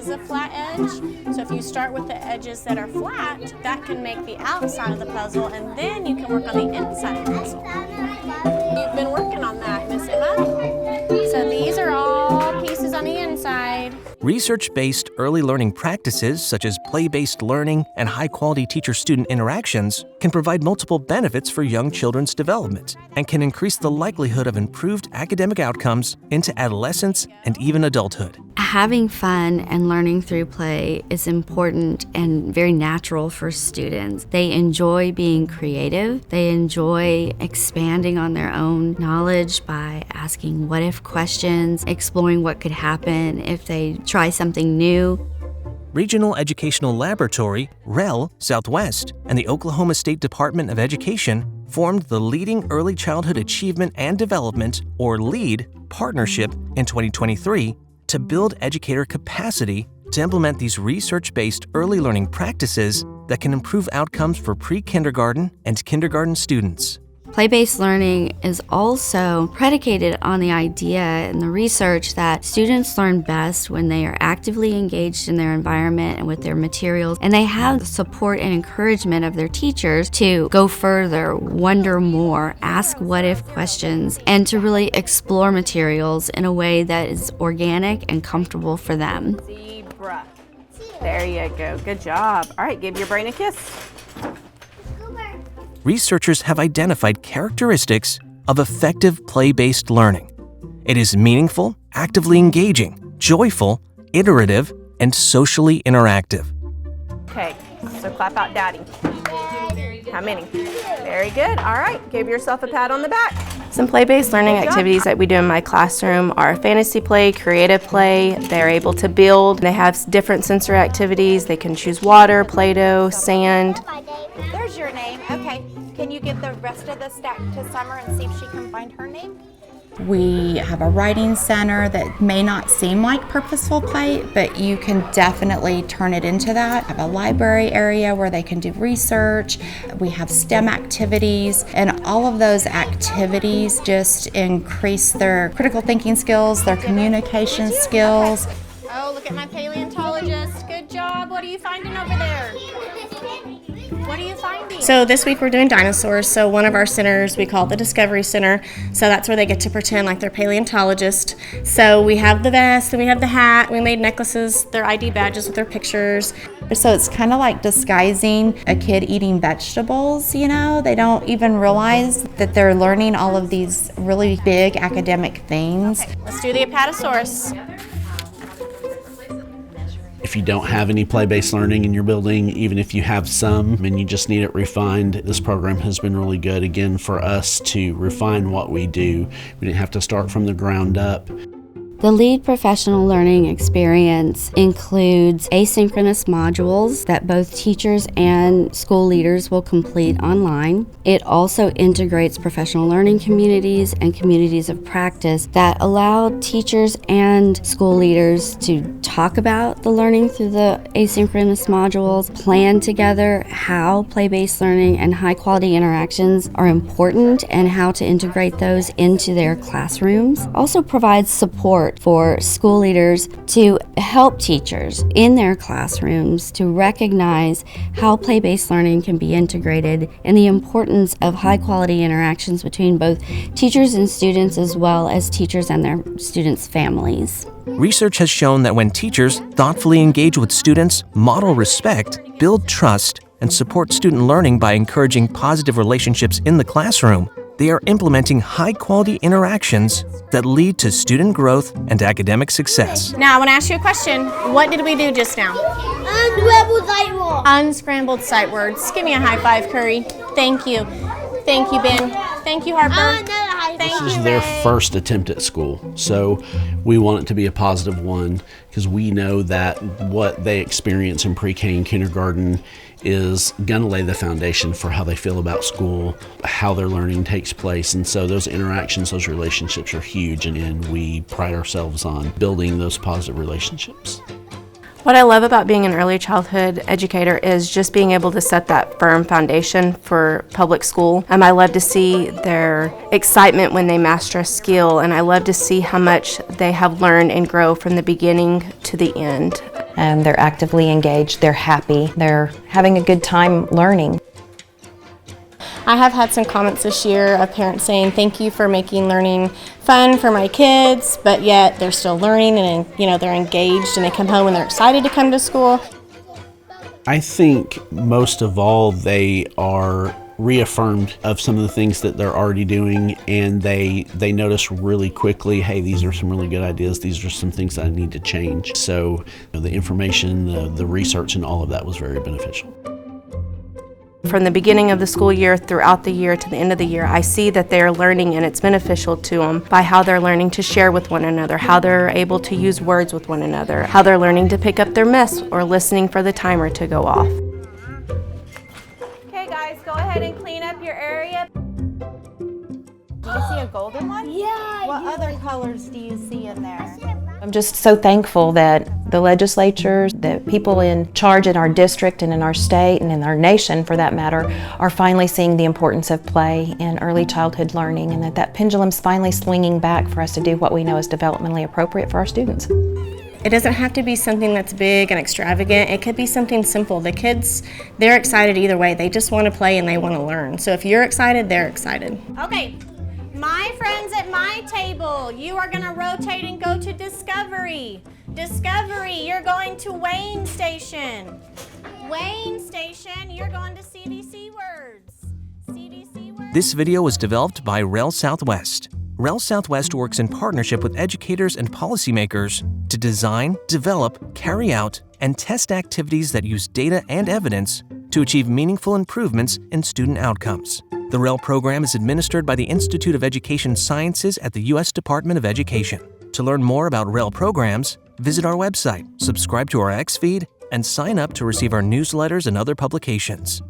is a flat edge. So if you start with the edges that are flat, that can make the outside of the puzzle, and then you can work on the inside of the puzzle. You've been working on that, Miss Emma. So these are all pieces on the inside. Research-based early learning practices, such as play-based learning and high-quality teacher-student interactions, can provide multiple benefits for young children's development and can increase the likelihood of improved academic outcomes into adolescence and even adulthood. Having fun and learning through play is important and very natural for students. They enjoy being creative. They enjoy expanding on their own knowledge by asking what-if questions, exploring what could happen if they try something new. Regional Educational Laboratory, REL Southwest, and the Oklahoma State Department of Education formed the Leading Early Childhood Achievement and Development, or LEAD, partnership in 2023 to build educator capacity to implement these research-based early learning practices that can improve outcomes for pre-kindergarten and kindergarten students. Play-based learning is also predicated on the idea and the research that students learn best when they are actively engaged in their environment and with their materials, and they have the support and encouragement of their teachers to go further, wonder more, ask what-if questions, and to really explore materials in a way that is organic and comfortable for them. Zebra. There you go. Good job. All right, give your brain a kiss. Researchers have identified characteristics of effective play-based learning. It is meaningful, actively engaging, joyful, iterative, and socially interactive. Okay, so clap out Daddy. How many? Very good. All right, give yourself a pat on the back. Some play-based learning activities that we do in my classroom are fantasy play, creative play. They're able to build. They have different sensory activities. They can choose water, Play-Doh, sand. There's your name. Okay. Can you give the rest of the stack to Summer and see if she can find her name? We have a writing center that may not seem like purposeful play, but you can definitely turn it into that. We have a library area where they can do research. We have STEM activities, and all of those activities just increase their critical thinking skills, their communication skills. Oh, look at my paleontologist. Good job. What are you finding over there? What are you finding? So this week we're doing dinosaurs. So one of our centers we call it the Discovery Center. So that's where they get to pretend like they're paleontologists. So we have the vest and we have the hat. We made necklaces, their ID badges with their pictures. So it's kind of like disguising a kid eating vegetables, you know? They don't even realize that they're learning all of these really big academic things. Okay, let's do the Apatosaurus. If you don't have any play-based learning in your building, even if you have some and you just need it refined, this program has been really good, again, for us to refine what we do. We didn't have to start from the ground up. The LEAD professional learning experience includes asynchronous modules that both teachers and school leaders will complete online. It also integrates professional learning communities and communities of practice that allow teachers and school leaders to talk about the learning through the asynchronous modules, plan together how play-based learning and high-quality interactions are important and how to integrate those into their classrooms. Also provides support for school leaders to help teachers in their classrooms to recognize how play-based learning can be integrated and the importance of high-quality interactions between both teachers and students as well as teachers and their students' families. Research has shown that when teachers thoughtfully engage with students, model respect, build trust, and support student learning by encouraging positive relationships in the classroom, they are implementing high-quality interactions that lead to student growth and academic success. Now, I want to ask you a question. What did we do just now? Unscrambled sight words. Unscrambled sight words. Give me a high five, Curry. Thank you. Thank you, Ben. Thank you, Harper. Thank This you, is their Ray. first attempt at school, so we want it to be a positive one because we know that what they experience in pre-K and kindergarten is going to lay the foundation for how they feel about school, how their learning takes place, and so those interactions, those relationships are huge, and we pride ourselves on building those positive relationships. What I love about being an early childhood educator is just being able to set that firm foundation for public school. I love to see their excitement when they master a skill, and I love to see how much they have learned and grow from the beginning to the end. They're actively engaged, they're happy, they're having a good time learning. I have had some comments this year of parents saying, thank you for making learning fun for my kids, but yet they're still learning and they're engaged and they come home and they're excited to come to school. I think most of all they are reaffirmed of some of the things that they're already doing, and they notice really quickly, hey, these are some really good ideas, these are some things that I need to change. So the information, the research and all of that was very beneficial. From the beginning of the school year throughout the year to the end of the year, I see that they're learning, and it's beneficial to them by how they're learning to share with one another, how they're able to use words with one another, how they're learning to pick up their mess or listening for the timer to go off. Okay guys, go ahead and clean up your area. Do you see a golden one? Yeah. What other colors do you see in there? I'm just so thankful that the legislatures, the people in charge in our district and in our state and in our nation for that matter, are finally seeing the importance of play in early childhood learning, and that pendulum's finally swinging back for us to do what we know is developmentally appropriate for our students. It doesn't have to be something that's big and extravagant. It could be something simple. The kids, they're excited either way. They just want to play and they want to learn. So if you're excited, they're excited. Okay, my friends at my table, you are going to rotate and go to Discovery. Discovery, you're going to Wayne Station. Wayne Station, you're going to CDC Words. CDC Words. This video was developed by REL Southwest. REL Southwest works in partnership with educators and policymakers to design, develop, carry out, and test activities that use data and evidence to achieve meaningful improvements in student outcomes. The REL program is administered by the Institute of Education Sciences at the U.S. Department of Education. To learn more about REL programs, visit our website, subscribe to our X feed, and sign up to receive our newsletters and other publications.